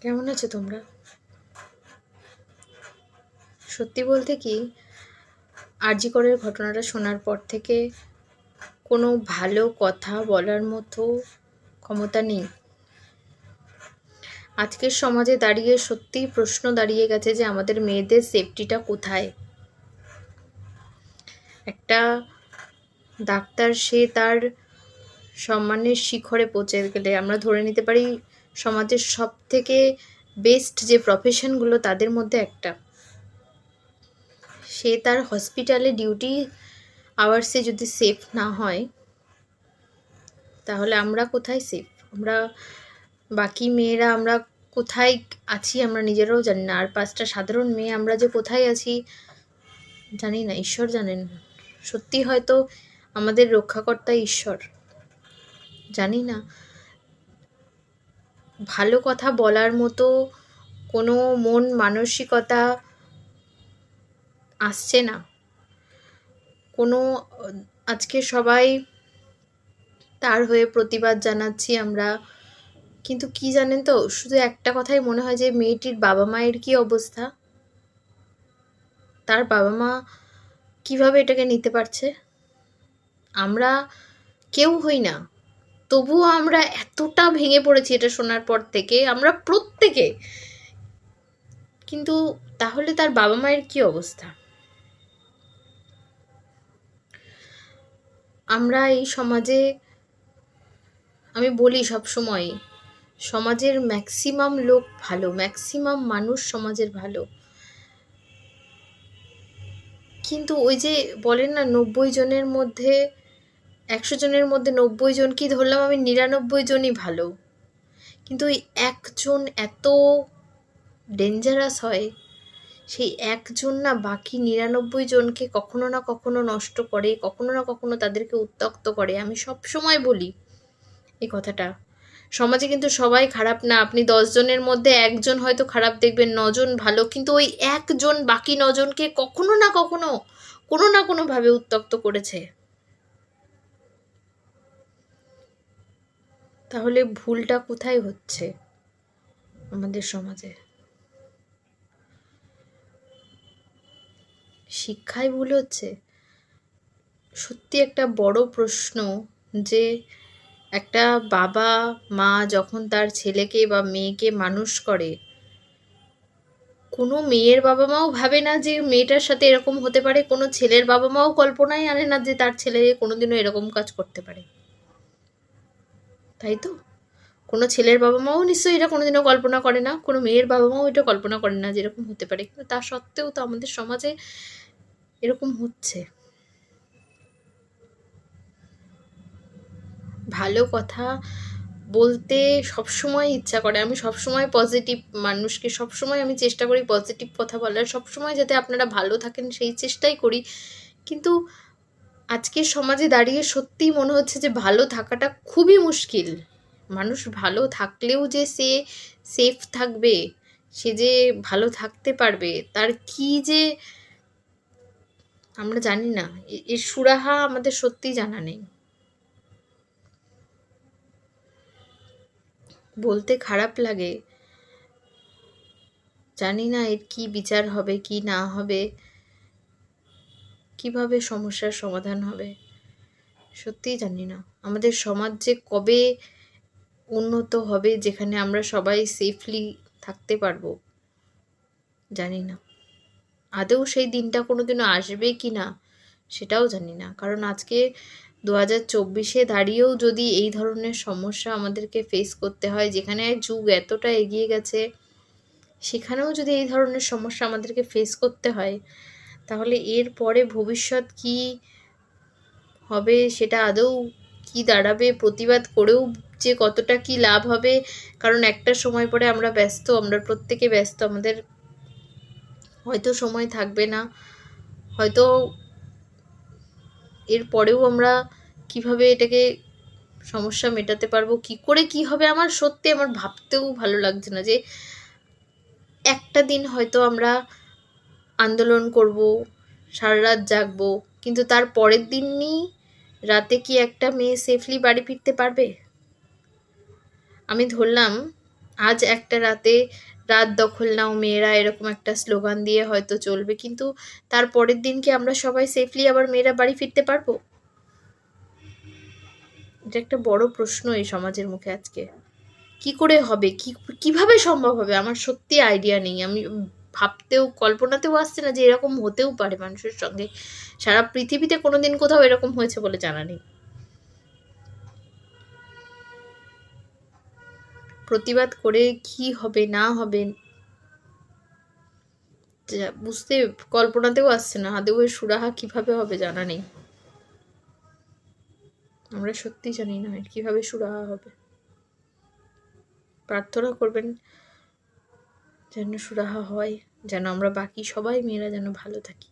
কেমন আছো তোমরা? সত্যি বলতে কি, আরজি করের ঘটনাটা শোনার পর থেকে কোনো ভালো কথা বলার মতো ক্ষমতা নেই। আজকের সমাজে দাঁড়িয়ে সত্যিই প্রশ্ন দাঁড়িয়ে গেছে যে আমাদের মেয়েদের সেফটিটা কোথায়। একটা ডাক্তার, সে তার সম্মানের শিখরে পৌঁছে গেলে আমরা ধরে নিতে পারি সমাজের সব থেকে বেস্ট যে প্রফেশনগুলো তাদের মধ্যে একটা। সে তার হসপিটালে ডিউটি আওয়ার্সে যদি সেফ না হয়, তাহলে আমরা কোথায় সেফ? আমরা বাকি মেয়েরা আমরা কোথায় আছি আমরা নিজেরাও জানি না। আর 5টা সাধারণ মেয়ে আমরা যে কোথায় আছি জানি না, ঈশ্বর জানেন। সত্যি হয়তো আমাদের রক্ষাকর্তা ঈশ্বর, জানি না। ভালো কথা বলার মতো কোনো মন মানসিকতা আসছে না কোনো। আজকে সবাই তার হয়ে প্রতিবাদ জানাচ্ছি আমরা, কিন্তু কি জানেন তো, শুধু একটা কথাই মনে হয় যে মেয়েটির বাবা মায়ের কি অবস্থা, তার বাবা মা কিভাবে এটাকে নিতে পারছে। আমরা কেউ হই না, তবুও আমরা এতটা ভেঙে পড়েছি এটা শোনার পর থেকে, আমরা প্রত্যেকে। কিন্তু তাহলে তার বাবা মায়ের কি অবস্থা? আমরা এই সমাজে, আমি বলি সব সময়, সমাজের ম্যাক্সিমাম লোক ভালো, ম্যাক্সিমাম মানুষ সমাজের ভালো, কিন্তু ওই যে বলেন না 90 জনের মধ্যে 100 জনের মধ্যে 90 জন, কি ধরলাম আমি 99 জনই ভালো, কিন্তু ওই একজন এত ডেঞ্জারাস হয়, সেই একজন না বাকি 99 জনকে কখনো না কখনো নষ্ট করে, কখনো না কখনো তাদেরকে উত্ত্যক্ত করে। আমি সব সময় বলি এই কথাটা, সমাজে কিন্তু সবাই খারাপ না। আপনি 10 জনের মধ্যে একজন হয়তো খারাপ দেখবেন, 9 জন ভালো, কিন্তু ওই একজন বাকি 9 জনকে কখনো না কখনো কোনো না কোনো ভাবে উত্ত্যক্ত করেছে। তাহলে ভুলটা কোথায় হচ্ছে আমাদের সমাজে? শিক্ষায় ভুল হচ্ছে? সত্যি একটা বড় প্রশ্ন যে একটা বাবা মা যখন তার ছেলেকে বা মেয়েকে মানুষ করে, কোনো মেয়ের বাবা মাও ভাবে না যে মেয়েটার সাথে এরকম হতে পারে, কোনো ছেলের বাবা মাও কল্পনাই আনে না যে তার ছেলে কোনোদিনও এরকম কাজ করতে পারে, তাই তো? কোনো ছেলের বাবা মাও নিশ্চয়ই এটা কোনোদিনও কল্পনা করে না, কোনো মেয়ের বাবা মাও এটা কল্পনা করে না যে এরকম হতে পারে, কিন্তু তা সত্ত্বেও তো আমাদের সমাজে এরকম হচ্ছে। ভালো কথা বলতে সবসময় ইচ্ছা করে, আমি সবসময় পজিটিভ মানুষকে, সবসময় আমি চেষ্টা করি পজিটিভ কথা বলার, সবসময় যাতে আপনারা ভালো থাকেন সেই চেষ্টাই করি, কিন্তু আজকের সমাজে দাঁড়িয়ে সত্যিই মনে হচ্ছে যে ভালো থাকাটা খুবই মুশকিল। মানুষ ভালো থাকলেও যে সে সেফ থাকবে, সে যে ভালো থাকতে পারবে, তার কি যে আমরা জানি না, এর সুরাহা আমাদের সত্যিই জানা নেই। বলতে খারাপ লাগে, জানি না এর কি বিচার হবে কি না হবে, কিভাবে সমস্যার সমাধান হবে, সত্যিই জানি না। আমাদের সমাজ যে কবে উন্নত হবে যেখানে আমরা সবাই সেফলি থাকতে পারবো, জানি না। আদৌ সেই দিনটা কোনোদিনও আসবে কি না সেটাও জানি না, কারণ আজকে 2024-এ দাঁড়িয়েও যদি এই ধরনের সমস্যা আমাদেরকে ফেস করতে হয়, যেখানে যুগ এতটা এগিয়ে গেছে, সেখানেও যদি এই ধরনের সমস্যা আমাদেরকে ফেস করতে হয়, তাহলে এর পরে ভবিষ্যৎ কি হবে, সেটা আদৌ কি দাঁড়াবে, প্রতিবাদ করেও যে কতটা কি লাভ হবে, কারণ একটা সময় পরে আমরা ব্যস্ত, আমরা প্রত্যেকে ব্যস্ত, আমাদের হয়তো সময় থাকবে না, হয়তো এর পরেও আমরা কিভাবে এটাকে সমস্যা মেটাতে পারবো, কি করে কি হবে, আমার সত্যি আমার ভাবতেও ভালো লাগছে না যে একটা দিন হয়তো আমরা আন্দোলন করব, সারা রাত জাগবো, কিন্তু তার পরের দিনই রাতে কি একটা মেয়ে সেফলি বাড়ি ফিরতে পারবে? আমি ধরলাম আজ একটা রাত দখল নাও মেয়েরা, এরকম একটা স্লোগান দিয়ে হয়তো চলবে, কিন্তু তার পরের দিন কি আমরা সবাই সেফলি আবার মেয়েরা বাড়ি ফিরতে পারবো? এটা একটা বড় প্রশ্ন এই সমাজের মুখে আজকে। কি করে হবে, কিভাবে সম্ভব হবে? আমার সত্যি আইডিয়া নেই। আমি ভাবতেও কল্পনাতেও আসছে না যে এরকম হতেও পারে মানুষের সঙ্গে। সারা পৃথিবীতে কোনোদিন কোথাও এরকম হয়েছে বলে জানা নেই। প্রতিবাদ করে কি হবে না হবে বুঝতে, কল্পনাতেও আসছে না। আদৌ এর সুরাহা কিভাবে হবে জানা নেই। আমরা সত্যি জানি না এর কিভাবে সুরাহা হবে। প্রার্থনা করবেন যেন সুরাহা হয়, যেন আমরা বাকি সবাই মেয়েরা যেন ভালো থাকি।